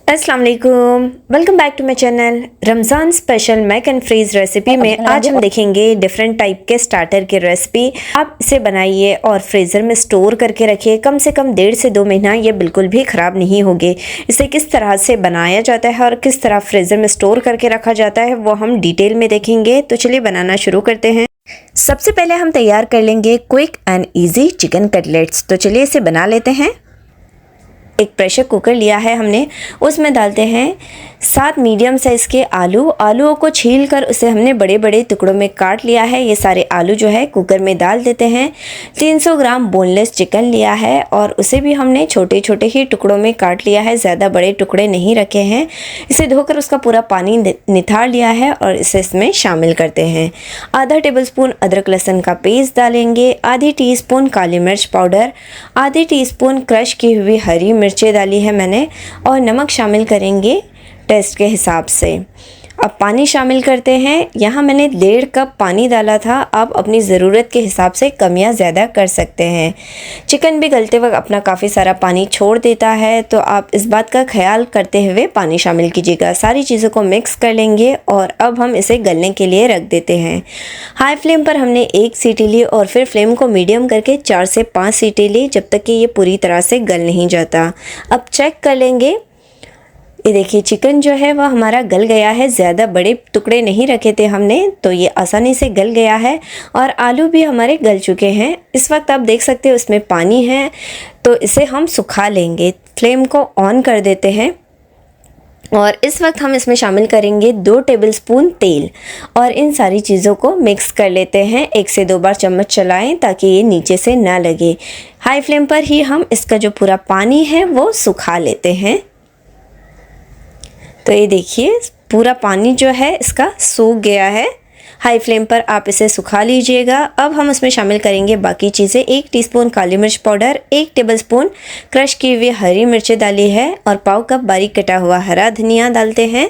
अस्सलाम वालेकुम, welcome back to my channel. Ramzan special make and freeze recipe में आज हम देखेंगे डिफरेंट टाइप के स्टार्टर की रेसिपी। आप इसे बनाइए और फ्रीज़र में स्टोर करके रखिए, कम से कम 1.5 से 2 महीना ये बिल्कुल भी ख़राब नहीं होंगे। इसे किस तरह से बनाया जाता है और किस तरह फ्रीज़र में स्टोर करके रखा जाता है वो हम डिटेल में देखेंगे। तो चलिए बनाना शुरू करते हैं। सबसे पहले हम तैयार कर लेंगे quick and easy chicken cutlets. तो चलिए इसे बना लेते हैं। एक प्रेशर कुकर लिया है हमने, उसमें डालते हैं 7 मीडियम साइज़ के आलूओं को छील कर उसे हमने बड़े बड़े टुकड़ों में काट लिया है। ये सारे आलू जो है कुकर में डाल देते हैं। 300 ग्राम बोनलेस चिकन लिया है और उसे भी हमने छोटे छोटे ही टुकड़ों में काट लिया है, ज़्यादा बड़े टुकड़े नहीं रखे हैं। इसे धोकर उसका पूरा पानी निथार लिया है और इसे इसमें शामिल करते हैं। आधा टेबलस्पून अदरक लहसुन का पेस्ट डालेंगे, आधी टीस्पून काली मिर्च पाउडर, आधी टीस्पून क्रश की हुई हरी मिर्चें डाली है मैंने, और नमक शामिल करेंगे टेस्ट के हिसाब से। अब पानी शामिल करते हैं। यहाँ मैंने 1.5 कप पानी डाला था, आप अपनी ज़रूरत के हिसाब से कम या ज़्यादा कर सकते हैं। चिकन भी गलते वक्त अपना काफ़ी सारा पानी छोड़ देता है, तो आप इस बात का ख्याल करते हुए पानी शामिल कीजिएगा। सारी चीज़ों को मिक्स कर लेंगे और अब हम इसे गलने के लिए रख देते हैं। हाई फ्लेम पर हमने 1 सीटी ली और फिर फ्लेम को मीडियम करके 4 से 5 सीटी ली, जब तक कि ये पूरी तरह से गल नहीं जाता। अब चेक कर लेंगे। ये देखिए चिकन जो है वह हमारा गल गया है, ज़्यादा बड़े टुकड़े नहीं रखे थे हमने, तो ये आसानी से गल गया है और आलू भी हमारे गल चुके हैं। इस वक्त आप देख सकते हैं उसमें पानी है, तो इसे हम सुखा लेंगे। फ्लेम को ऑन कर देते हैं और इस वक्त हम इसमें शामिल करेंगे 2 टेबलस्पून तेल और इन सारी चीज़ों को मिक्स कर लेते हैं। 1 से 2 बार चम्मच चलाएं ताकि ये नीचे से ना लगे। हाई फ्लेम पर ही हम इसका जो पूरा पानी है वो सुखा लेते हैं। तो ये देखिए पूरा पानी जो है इसका सूख गया है। हाई फ्लेम पर आप इसे सुखा लीजिएगा। अब हम इसमें शामिल करेंगे बाकी चीज़ें। 1 टीस्पून काली मिर्च पाउडर, 1 टेबलस्पून क्रश की हुई हरी मिर्चें डाली है और पाव कप बारीक कटा हुआ हरा धनिया डालते हैं।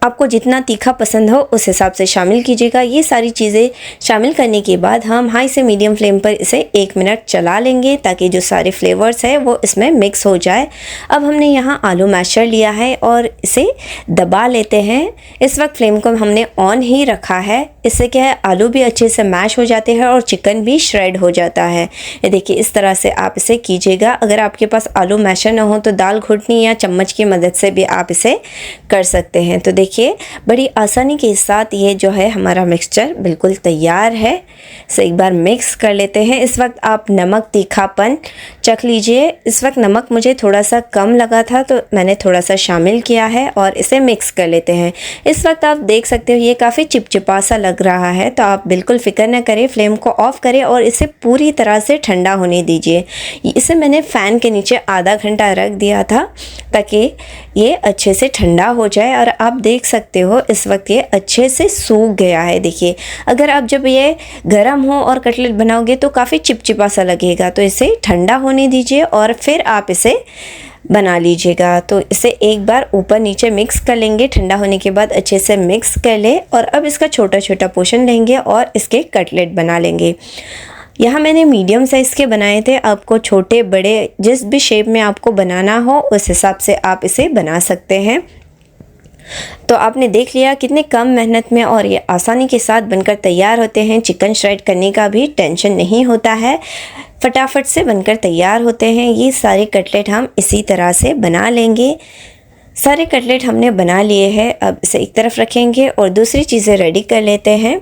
आपको जितना तीखा पसंद हो उस हिसाब से शामिल कीजिएगा। ये सारी चीज़ें शामिल करने के बाद हम हाई से मीडियम फ्लेम पर इसे 1 मिनट चला लेंगे ताकि जो सारे फ्लेवर्स है वो इसमें मिक्स हो जाए। अब हमने यहाँ आलू मैशर लिया है और इसे दबा लेते हैं। इस वक्त फ्लेम को हमने ऑन ही रखा है। इससे क्या है, आलू भी अच्छे से मैश हो जाते हैं और चिकन भी श्रेड हो जाता है। ये देखिए इस तरह से आप इसे कीजिएगा। अगर आपके पास आलू मैशर ना हो तो दाल घुटनी या चम्मच की मदद से भी आप इसे कर सकते हैं। तो देखिए बड़ी आसानी के साथ ये जो है हमारा मिक्सचर बिल्कुल तैयार है। इसे एक बार मिक्स कर लेते हैं। इस वक्त आप नमक तीखापन चख लीजिए। इस वक्त नमक मुझे थोड़ा सा कम लगा था तो मैंने थोड़ा सा शामिल किया है और इसे मिक्स कर लेते हैं। इस वक्त आप देख सकते हो ये काफ़ी चिपचिपा सा लग रहा है, तो आप बिल्कुल फिक्र न करें। फ्लेम को ऑफ करें और इसे पूरी तरह से ठंडा होने दीजिए। इसे मैंने फ़ैन के नीचे आधा घंटा रख दिया था ताकि ये अच्छे से ठंडा हो जाए और आप देख सकते हो इस वक्त ये अच्छे से सूख गया है। देखिए अगर आप जब ये गर्म हो और कटलेट बनाओगे तो काफ़ी चिपचिपा सा लगेगा, तो इसे ठंडा होने दीजिए और फिर आप इसे बना लीजिएगा। तो इसे एक बार ऊपर नीचे मिक्स कर लेंगे। ठंडा होने के बाद अच्छे से मिक्स कर ले और अब इसका छोटा छोटा पोर्शन लेंगे और इसके कटलेट बना लेंगे। यहाँ मैंने मीडियम साइज़ के बनाए थे, आपको छोटे बड़े जिस भी शेप में आपको बनाना हो उस हिसाब से आप इसे बना सकते हैं। तो आपने देख लिया कितने कम मेहनत में और ये आसानी के साथ बनकर तैयार होते हैं। चिकन श्रेड करने का भी टेंशन नहीं होता है, फटाफट से बनकर तैयार होते हैं। ये सारे कटलेट हम इसी तरह से बना लेंगे। सारे कटलेट हमने बना लिए हैं। अब इसे एक तरफ रखेंगे और दूसरी चीज़ें रेडी कर लेते हैं।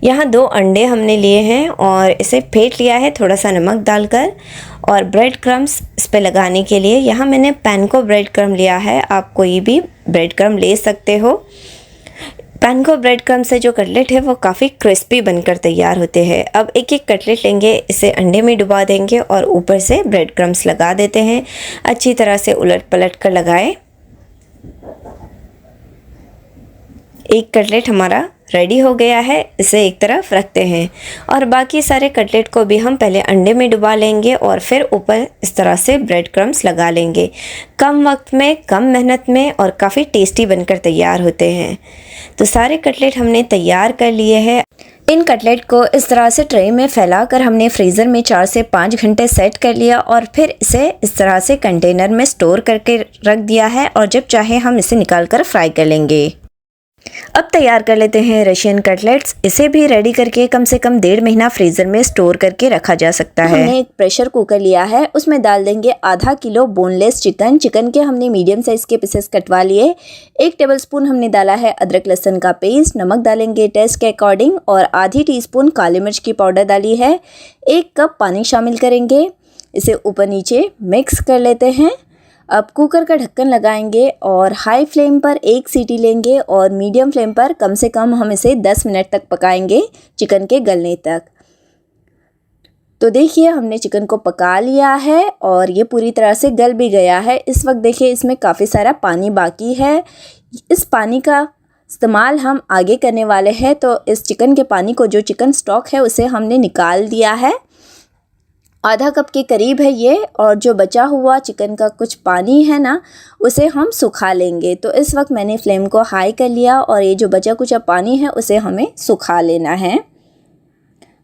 यहाँ 2 अंडे हमने लिए हैं और इसे फेंट लिया है थोड़ा सा नमक डालकर, और ब्रेड क्रम्स इस पे लगाने के लिए यहाँ मैंने पैनको ब्रेड क्रम लिया है। आप कोई भी ब्रेड क्रम ले सकते हो। पैनको ब्रेड क्रम से जो कटलेट है वो काफ़ी क्रिस्पी बनकर तैयार होते हैं। अब एक एक कटलेट लेंगे, इसे अंडे में डुबा देंगे और ऊपर से ब्रेड क्रम्स लगा देते हैं। अच्छी तरह से उलट पलट कर लगाएं। एक कटलेट हमारा रेडी हो गया है, इसे एक तरफ रखते हैं और बाकी सारे कटलेट को भी हम पहले अंडे में डुबा लेंगे और फिर ऊपर इस तरह से ब्रेड क्रम्स लगा लेंगे। कम वक्त में कम मेहनत में और काफ़ी टेस्टी बनकर तैयार होते हैं। तो सारे कटलेट हमने तैयार कर लिए हैं। इन कटलेट को इस तरह से ट्रे में फैलाकर हमने फ्रीज़र में 4 से 5 घंटे सेट कर लिया और फिर इसे इस तरह से कंटेनर में स्टोर करके रख दिया है और जब चाहे हम इसे निकाल कर फ्राई कर लेंगे। अब तैयार कर लेते हैं रशियन कटलेट्स। इसे भी रेडी करके कम से कम 1.5 महीना फ्रीज़र में स्टोर करके रखा जा सकता है। हमने एक प्रेशर कुकर लिया है, उसमें डाल देंगे आधा किलो बोनलेस चिकन। चिकन के हमने मीडियम साइज़ के पीसेस कटवा लिए। 1 टेबलस्पून हमने डाला है अदरक लहसुन का पेस्ट। नमक डालेंगे टेस्ट के अकॉर्डिंग और आधी टीस्पून काली मिर्च की पाउडर डाली है। 1 कप पानी शामिल करेंगे। इसे ऊपर नीचे मिक्स कर लेते हैं। अब कुकर का ढक्कन लगाएंगे और हाई फ्लेम पर 1 सीटी लेंगे और मीडियम फ्लेम पर कम से कम हम इसे 10 मिनट तक पकाएंगे चिकन के गलने तक। तो देखिए हमने चिकन को पका लिया है और ये पूरी तरह से गल भी गया है। इस वक्त देखिए इसमें काफ़ी सारा पानी बाकी है। इस पानी का इस्तेमाल हम आगे करने वाले हैं, तो इस चिकन के पानी को, जो चिकन स्टॉक है, उसे हमने निकाल दिया है। आधा कप के करीब है ये, और जो बचा हुआ चिकन का कुछ पानी है ना, उसे हम सुखा लेंगे। तो इस वक्त मैंने फ्लेम को हाई कर लिया और ये जो बचा कुछ पानी है उसे हमें सुखा लेना है।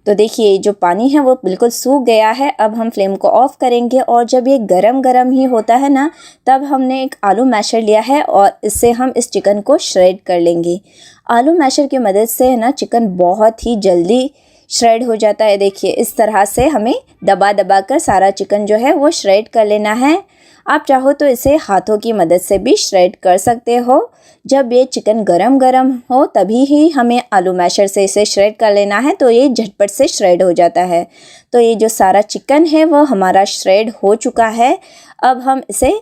तो देखिए जो पानी है वो बिल्कुल सूख गया है। अब हम फ्लेम को ऑफ करेंगे और जब ये गरम गरम ही होता है ना, तब हमने एक आलू मैशर लिया है और इससे हम इस चिकन को श्रेड कर लेंगे। आलू मैशर की मदद से ना चिकन बहुत ही जल्दी श्रेड हो जाता है। देखिए इस तरह से हमें दबा दबा कर सारा चिकन जो है वो श्रेड कर लेना है। आप चाहो तो इसे हाथों की मदद से भी श्रेड कर सकते हो। जब ये चिकन गरम गरम हो तभी ही हमें आलू मैशर से इसे श्रेड कर लेना है, तो ये झटपट से श्रेड हो जाता है। तो ये जो सारा चिकन है वो हमारा श्रेड हो चुका है। अब हम इसे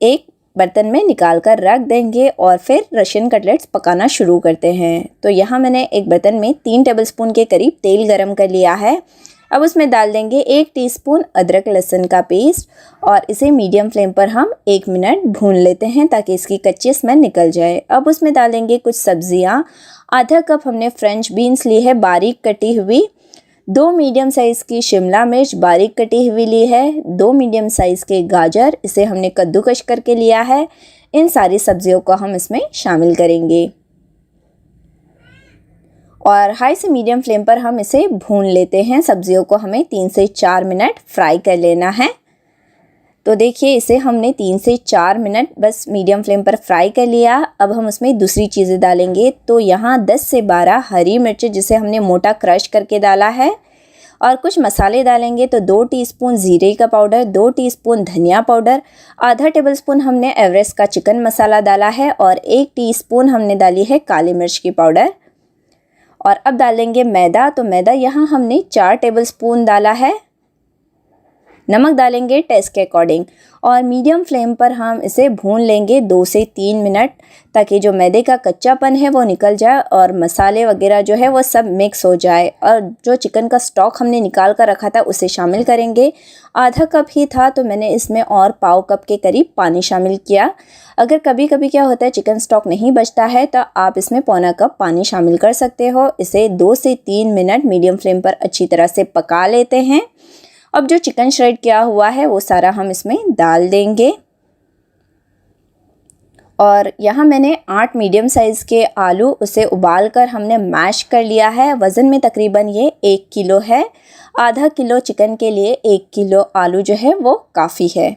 एक बर्तन में निकाल कर रख देंगे और फिर रशियन कटलेट्स पकाना शुरू करते हैं। तो यहाँ मैंने एक बर्तन में 3 टेबलस्पून के करीब तेल गरम कर लिया है। अब उसमें डाल देंगे 1 टीस्पून अदरक लहसुन का पेस्ट और इसे मीडियम फ्लेम पर हम 1 मिनट भून लेते हैं ताकि इसकी कच्ची स्मेल निकल जाए। अब उसमें डाल देंगे कुछ सब्जियाँ। आधा कप हमने फ्रेंच बीन्स ली है बारीक कटी हुई। 2 मीडियम साइज़ की शिमला मिर्च बारीक कटी हुई ली है। 2 मीडियम साइज़ के गाजर, इसे हमने कद्दूकश करके लिया है। इन सारी सब्जियों को हम इसमें शामिल करेंगे और हाई से मीडियम फ्लेम पर हम इसे भून लेते हैं। सब्जियों को हमें 3 से 4 मिनट फ्राई कर लेना है। तो देखिए इसे हमने 3 से 4 मिनट बस मीडियम फ्लेम पर फ्राई कर लिया। अब हम उसमें दूसरी चीज़ें डालेंगे। तो यहाँ 10 से 12 हरी मिर्च जिसे हमने मोटा क्रश करके डाला है और कुछ मसाले डालेंगे। तो 2 टीस्पून ज़ीरे का पाउडर, 2 टीस्पून धनिया पाउडर, आधा टेबलस्पून हमने एवरेस्ट का चिकन मसाला डाला है और 1 टीस्पून हमने डाली है काली मिर्च की पाउडर। और अब डालेंगे मैदा। तो मैदा यहाँ हमने 4 टेबलस्पून डाला है। नमक डालेंगे टेस्ट के अकॉर्डिंग और मीडियम फ्लेम पर हम इसे भून लेंगे 2 से 3 मिनट ताकि जो मैदे का कच्चापन है वो निकल जाए और मसाले वगैरह जो है वो सब मिक्स हो जाए। और जो चिकन का स्टॉक हमने निकाल कर रखा था उसे शामिल करेंगे। आधा कप ही था तो मैंने इसमें और पाव कप के करीब पानी शामिल किया। अगर कभी कभी क्या होता है चिकन स्टॉक नहीं बचता है तो आप इसमें पौना कप पानी शामिल कर सकते हो। इसे 2 से 3 मिनट मीडियम फ्लेम पर अच्छी तरह से पका लेते हैं। अब जो चिकन श्रेड किया हुआ है वो सारा हम इसमें डाल देंगे और यहाँ मैंने 8 मीडियम साइज़ के आलू उसे उबाल कर हमने मैश कर लिया है। वज़न में तकरीबन ये 1 किलो है। आधा किलो चिकन के लिए 1 किलो आलू जो है वो काफ़ी है।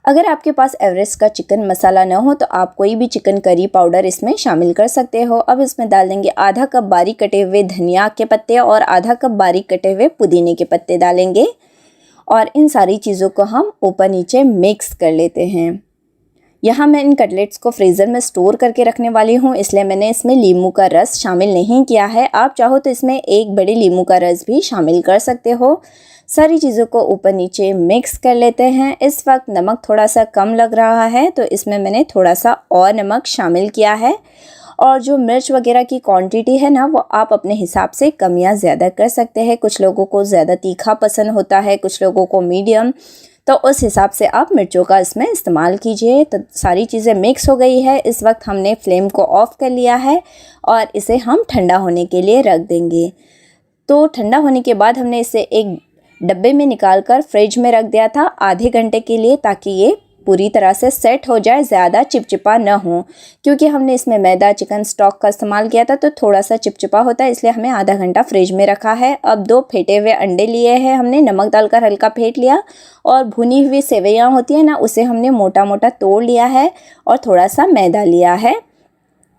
अगर आपके पास एवरेस्ट का चिकन मसाला न हो तो आप कोई भी चिकन करी पाउडर इसमें शामिल कर सकते हो। अब इसमें डाल देंगे आधा कप बारीक कटे हुए धनिया के पत्ते और आधा कप बारीक कटे हुए पुदीने के पत्ते डालेंगे और इन सारी चीज़ों को हम ऊपर नीचे मिक्स कर लेते हैं। यहाँ मैं इन कटलेट्स को फ्रीज़र में स्टोर करके रखने वाली हूँ, इसलिए मैंने इसमें नींबू का रस शामिल नहीं किया है। आप चाहो तो इसमें 1 बड़े नींबू का रस भी शामिल कर सकते हो। सारी चीज़ों को ऊपर नीचे मिक्स कर लेते हैं। इस वक्त नमक थोड़ा सा कम लग रहा है तो इसमें मैंने थोड़ा सा और नमक शामिल किया है और जो मिर्च वगैरह की क्वांटिटी है ना वो आप अपने हिसाब से कम या ज़्यादा कर सकते हैं। कुछ लोगों को ज़्यादा तीखा पसंद होता है, कुछ लोगों को मीडियम, तो उस हिसाब से आप मिर्चों का इसमें इस्तेमाल कीजिए। तो सारी चीज़ें मिक्स हो गई है। इस वक्त हमने फ्लेम को ऑफ़ कर लिया है और इसे हम ठंडा होने के लिए रख देंगे। तो ठंडा होने के बाद हमने इसे एक डब्बे में निकाल कर फ्रिज में रख दिया था आधे घंटे के लिए ताकि ये पूरी तरह से सेट हो जाए, ज़्यादा चिपचिपा न हो, क्योंकि हमने इसमें मैदा चिकन स्टॉक का इस्तेमाल किया था तो थोड़ा सा चिपचिपा होता है, इसलिए हमें आधा घंटा फ्रिज में रखा है। अब 2 फेंटे हुए अंडे लिए हैं हमने, नमक डालकर हल्का फेंट लिया, और भुनी हुई सेवइयाँ होती है ना, उसे हमने मोटा मोटा तोड़ लिया है और थोड़ा सा मैदा लिया है।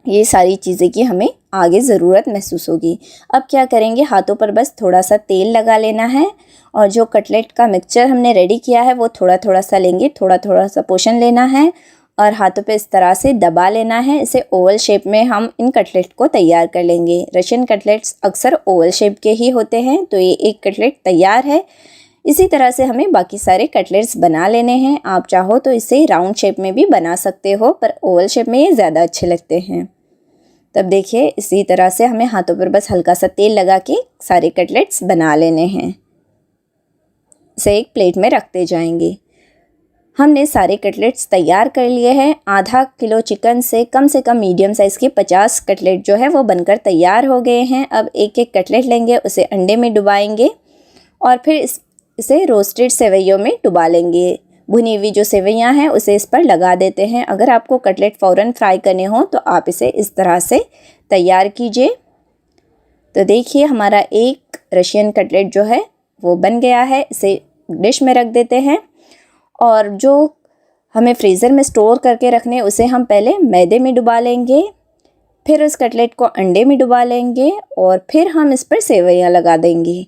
ये सारी चीज़ें की हमें आगे ज़रूरत महसूस होगी। अब क्या करेंगे, हाथों पर बस थोड़ा सा तेल लगा लेना है, और जो कटलेट का मिक्सचर हमने रेडी किया है वो थोड़ा थोड़ा सा लेंगे, थोड़ा थोड़ा सा पोर्शन लेना है और हाथों पे इस तरह से दबा लेना है। इसे ओवल शेप में हम इन कटलेट को तैयार कर लेंगे। रशियन कटलेट्स अक्सर ओवल शेप के ही होते हैं, तो ये एक कटलेट तैयार है। इसी तरह से हमें बाकी सारे कटलेट्स बना लेने हैं। आप चाहो तो इसे राउंड शेप में भी बना सकते हो, पर ओवल शेप में ये ज़्यादा अच्छे लगते हैं। तब देखिए, इसी तरह से हमें हाथों पर बस हल्का सा तेल लगा के सारे कटलेट्स बना लेने हैं। इसे एक प्लेट में रखते जाएंगे। हमने सारे कटलेट्स तैयार कर लिए हैं। आधा किलो चिकन से कम मीडियम साइज़ के 50 कटलेट जो है वो बनकर तैयार हो गए हैं। अब एक एक कटलेट लेंगे, उसे अंडे में डुबाएंगे और फिर इसे रोस्टेड सेवइयों में डुबा लेंगे। भुनी हुई जो सेवइयाँ हैं उसे इस पर लगा देते हैं। अगर आपको कटलेट फ़ौरन फ्राई करने हो तो आप इसे इस तरह से तैयार कीजिए। तो देखिए, हमारा एक रशियन कटलेट जो है वो बन गया है। इसे डिश में रख देते हैं, और जो हमें फ्रीज़र में स्टोर करके रखने उसे हम पहले मैदे में डुबा लेंगे, फिर उस कटलेट को अंडे में डुबा लेंगे और फिर हम इस पर सेवइयाँ लगा देंगे।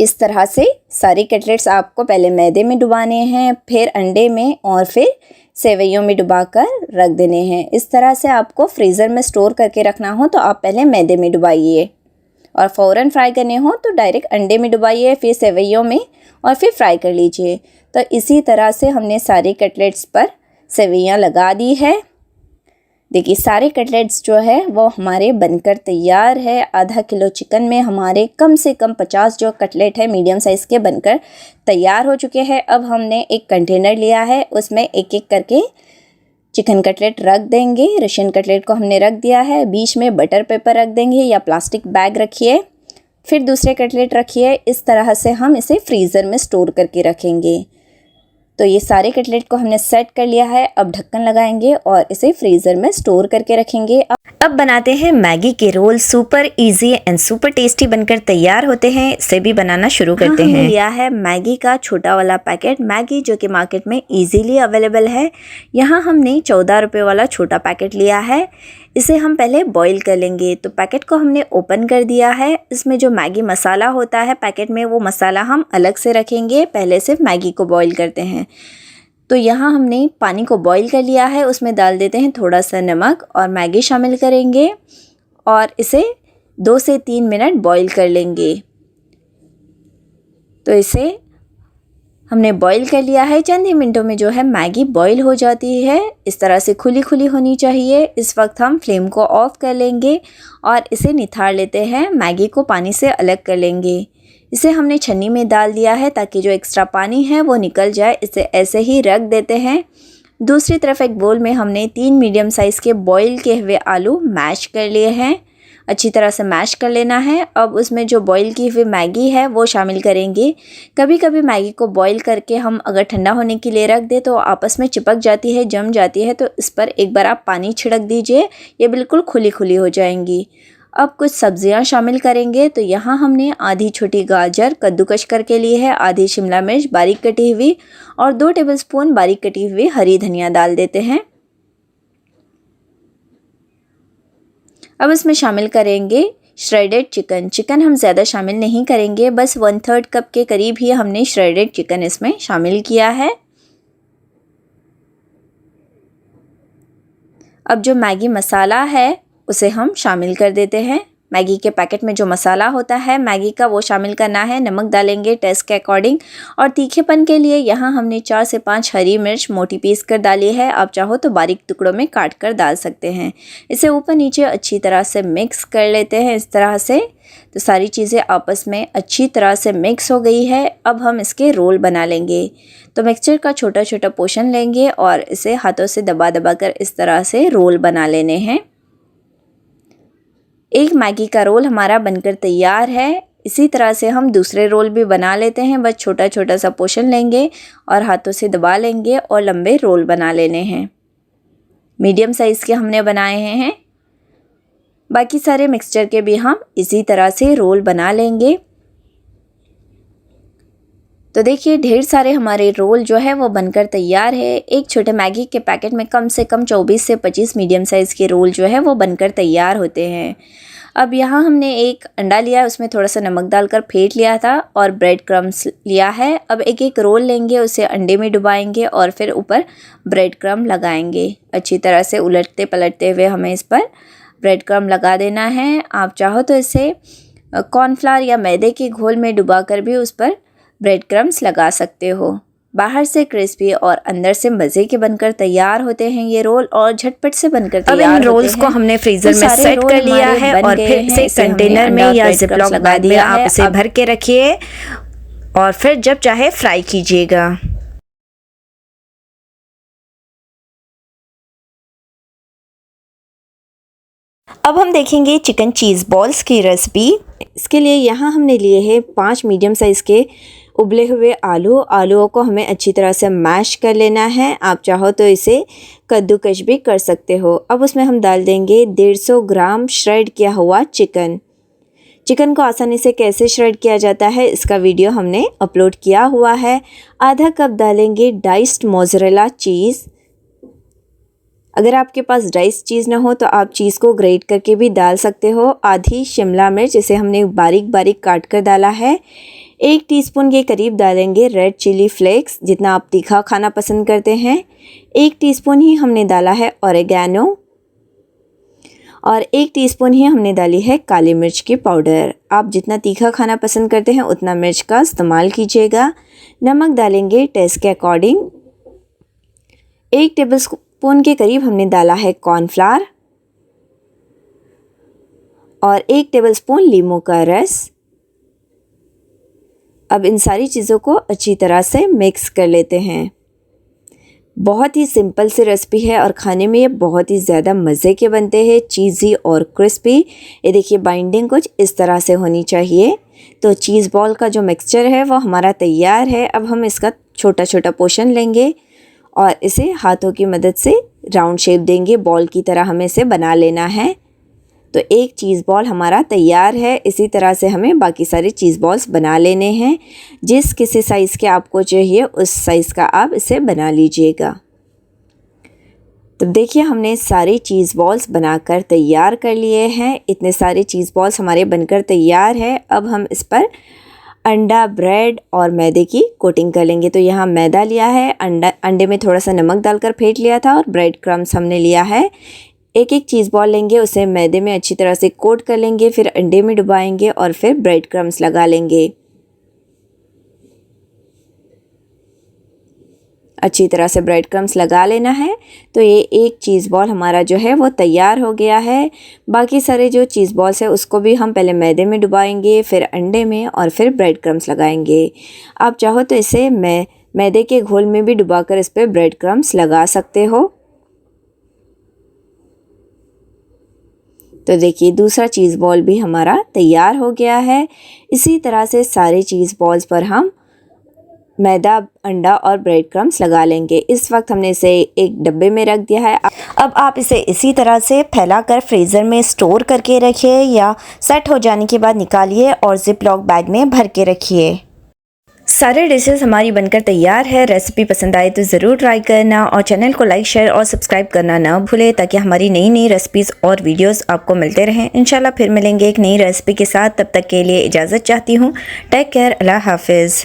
इस तरह से सारी कटलेट्स आपको पहले मैदे में डुबाने हैं, फिर अंडे में और फिर सेवइयों में डुबाकर रख देने हैं। इस तरह से आपको फ्रीज़र में स्टोर करके रखना हो तो आप पहले मैदे में डुबाइए, और फ़ौरन फ्राई करने हो तो डायरेक्ट अंडे में डुबाइए, फिर सेवइयों में और फिर फ्राई कर लीजिए। तो इसी तरह से हमने सारी कटलेट्स पर सेवइयाँ लगा दी है। देखिए, सारे कटलेट्स जो है वो हमारे बनकर तैयार है। आधा किलो चिकन में हमारे कम से कम 50 जो कटलेट है मीडियम साइज़ के बनकर तैयार हो चुके हैं। अब हमने एक कंटेनर लिया है, उसमें एक एक करके चिकन कटलेट रख देंगे। रशियन कटलेट को हमने रख दिया है, बीच में बटर पेपर रख देंगे या प्लास्टिक बैग रखिए, फिर दूसरे कटलेट रखिए। इस तरह से हम इसे फ्रीज़र में स्टोर करके रखेंगे। तो ये सारे कटलेट को हमने सेट कर लिया है। अब ढक्कन लगाएंगे और इसे फ्रीज़र में स्टोर करके रखेंगे। अब बनाते हैं मैगी के roll. Super easy and super tasty बनकर तैयार होते हैं। इसे भी बनाना शुरू करते हैं। लिया है मैगी का छोटा वाला पैकेट, मैगी जो कि मार्केट में इजीली अवेलेबल है। यहाँ हमने 14 रुपये वाला छोटा पैकेट लिया है। इसे हम पहले बॉईल कर लेंगे। तो पैकेट को हमने ओपन कर दिया है। इसमें जो मैगी मसाला होता है पैकेट में, वो मसाला हम अलग से रखेंगे। पहले सिर्फ मैगी को बॉईल करते हैं। तो यहाँ हमने पानी को बॉईल कर लिया है, उसमें डाल देते हैं थोड़ा सा नमक और मैगी शामिल करेंगे और इसे 2 से 3 मिनट बॉईल कर लेंगे। तो इसे हमने बॉईल कर लिया है। चंद ही मिनटों में जो है मैगी बॉईल हो जाती है। इस तरह से खुली खुली होनी चाहिए। इस वक्त हम फ्लेम को ऑफ कर लेंगे और इसे निथार लेते हैं। मैगी को पानी से अलग कर लेंगे। इसे हमने छन्नी में डाल दिया है ताकि जो एक्स्ट्रा पानी है वो निकल जाए। इसे ऐसे ही रख देते हैं। दूसरी तरफ एक बोल में हमने 3 मीडियम साइज़ के बॉईल किए हुए आलू मैश कर लिए हैं। अच्छी तरह से मैश कर लेना है। अब उसमें जो बॉईल की हुई मैगी है वो शामिल करेंगे। कभी कभी मैगी को बॉईल करके हम अगर ठंडा होने के लिए रख दें तो आपस में चिपक जाती है, जम जाती है। तो इस पर एक बार आप पानी छिड़क दीजिए, ये बिल्कुल खुली खुली हो जाएंगी। अब कुछ सब्जियां शामिल करेंगे। तो यहाँ हमने आधी छोटी गाजर कद्दूकश करके ली है, आधी शिमला मिर्च बारीक कटी हुई और 2 टेबलस्पून बारीक कटी हुई हरी धनिया डाल देते हैं। अब इसमें शामिल करेंगे श्रेडेड चिकन। चिकन हम ज़्यादा शामिल नहीं करेंगे, बस 1/3 कप के करीब ही हमने श्रेडेड चिकन इसमें शामिल किया है। अब जो मैगी मसाला है उसे हम शामिल कर देते हैं। मैगी के पैकेट में जो मसाला होता है मैगी का वो शामिल करना है। नमक डालेंगे टेस्ट के अकॉर्डिंग और तीखेपन के लिए यहाँ हमने 4 से 5 हरी मिर्च मोटी पीस कर डाली है। आप चाहो तो बारीक टुकड़ों में काट कर डाल सकते हैं। इसे ऊपर नीचे अच्छी तरह से मिक्स कर लेते हैं इस तरह से। तो सारी चीज़ें आपस में अच्छी तरह से मिक्स हो गई है। अब हम इसके रोल बना लेंगे। तो मिक्सचर का छोटा छोटा पोर्शन लेंगे और इसे हाथों से दबा दबा कर इस तरह से रोल बना लेने हैं। एक मैगी का रोल हमारा बनकर तैयार है। इसी तरह से हम दूसरे रोल भी बना लेते हैं। बस छोटा छोटा सा पोर्शन लेंगे और हाथों से दबा लेंगे और लंबे रोल बना लेने हैं। मीडियम साइज़ के हमने बनाए हैं। बाकी सारे मिक्सचर के भी हम इसी तरह से रोल बना लेंगे। तो देखिए ढेर सारे हमारे रोल जो है वो बनकर तैयार है। एक छोटे मैगी के पैकेट में कम से कम 24 से 25 मीडियम साइज़ के रोल जो है वो बनकर तैयार होते हैं। अब यहाँ हमने एक अंडा लिया है, उसमें थोड़ा सा नमक डालकर फेंट लिया था और ब्रेड क्रम्स लिया है। अब एक एक रोल लेंगे, उसे अंडे में डुबाएंगे और फिर ऊपर ब्रेड क्रम लगाएंगे। अच्छी तरह से उलटते पलटते हुए हमें इस पर ब्रेड क्रम लगा देना है। आप चाहो तो इसे कॉर्नफ्लावर या मैदे के घोल में डुबाकर भी उस पर ब्रेड क्रम्स लगा सकते हो। बाहर से क्रिस्पी और अंदर से मज़े के बनकर तैयार होते हैं ये रोल और झटपट से बनकर तैयार होते हैं। अब इन रोल्स को हमने फ्रीजर में सेट कर लिया है और फिर इसे कंटेनर में या जिपलॉक लगा दिया। आप इसे भर के रखिए और फिर जब चाहे फ्राई कीजिएगा। अब हम देखेंगे चिकन चीज़ बॉल्स की रेसिपी। इसके लिए यहाँ हमने लिए हैं 5 मीडियम साइज़ के उबले हुए आलूओं को हमें अच्छी तरह से मैश कर लेना है। आप चाहो तो इसे कद्दूकश भी कर सकते हो। अब उसमें हम डाल देंगे 150 ग्राम श्रेड किया हुआ चिकन को आसानी से कैसे श्रेड किया जाता है इसका वीडियो हमने अपलोड किया हुआ है। आधा कप डालेंगे डाइस्ड मोज़रेला चीज़। अगर आपके पास डाइस्ड चीज़ ना हो तो आप चीज़ को ग्रेट करके भी डाल सकते हो। आधी शिमला मिर्च, जिसे हमने बारीक बारीक काट कर डाला है। 1 टीस्पून के करीब डालेंगे रेड चिली फ्लेक्स, जितना आप तीखा खाना पसंद करते हैं। 1 टीस्पून ही हमने डाला है ऑरिगेनो और 1 टीस्पून ही हमने डाली है काली मिर्च की पाउडर। आप जितना तीखा खाना पसंद करते हैं उतना मिर्च का इस्तेमाल कीजिएगा। नमक डालेंगे टेस्ट के अकॉर्डिंग। 1 टेबलस्पून के करीब हमने डाला है कॉर्नफ्लावर और 1 टेबलस्पून लीमू का रस। अब इन सारी चीज़ों को अच्छी तरह से मिक्स कर लेते हैं। बहुत ही सिंपल सी रेसिपी है और खाने में ये बहुत ही ज़्यादा मज़े के बनते हैं, चीज़ी और क्रिस्पी। ये देखिए बाइंडिंग कुछ इस तरह से होनी चाहिए। तो चीज़ बॉल का जो मिक्सचर है वो हमारा तैयार है। अब हम इसका छोटा छोटा पोर्शन लेंगे और इसे हाथों की मदद से राउंड शेप देंगे। बॉल की तरह हमें इसे बना लेना है। तो एक चीज़ बॉल हमारा तैयार है। इसी तरह से हमें बाकी सारे चीज़ बॉल्स बना लेने हैं। जिस किसी साइज़ के आपको चाहिए उस साइज़ का आप इसे बना लीजिएगा। तो देखिए हमने सारे चीज़ बॉल्स बनाकर तैयार कर लिए हैं। इतने सारे चीज़ बॉल्स हमारे बनकर तैयार है। अब हम इस पर अंडा, ब्रेड और मैदे की कोटिंग कर लेंगे। तो यहाँ मैदा लिया है, अंडे में थोड़ा सा नमक डालकर फेंट लिया था और ब्रेड क्रम्स हमने लिया है। एक एक चीज़ बॉल लेंगे, उसे मैदे में अच्छी तरह से कोट कर लेंगे, फिर अंडे में डुबाएंगे और फिर ब्रेड क्रम्स लगा लेंगे। अच्छी तरह से ब्रेड क्रम्स लगा लेना है। तो ये एक चीज़ बॉल हमारा जो है वो तैयार हो गया है। बाकी सारे जो चीज़ बॉल्स है उसको भी हम पहले मैदे में डुबाएंगे, फिर अंडे में और फिर ब्रेड क्रम्स लगाएंगे। आप चाहो तो इसे मैदे के घोल में भी डुबाकर इस पर ब्रेड क्रम्स लगा सकते हो। तो देखिए दूसरा चीज़ बॉल भी हमारा तैयार हो गया है। इसी तरह से सारे चीज़ बॉल्स पर हम मैदा, अंडा और ब्रेड क्रम्स लगा लेंगे। इस वक्त हमने इसे एक डब्बे में रख दिया है। अब आप इसे इसी तरह से फैलाकर फ्रीज़र में स्टोर करके रखिए या सेट हो जाने के बाद निकालिए और जिप लॉक बैग में भर के रखिए। सारे डिशेस हमारी बनकर तैयार है। रेसिपी पसंद आए तो ज़रूर ट्राई करना और चैनल को लाइक, शेयर और सब्सक्राइब करना ना भूलें ताकि हमारी नई नई रेसिपीज़ और वीडियोस आपको मिलते रहें। इंशाल्लाह फिर मिलेंगे एक नई रेसिपी के साथ। तब तक के लिए इजाज़त चाहती हूँ। टेक केयर, अल्लाह हाफिज़।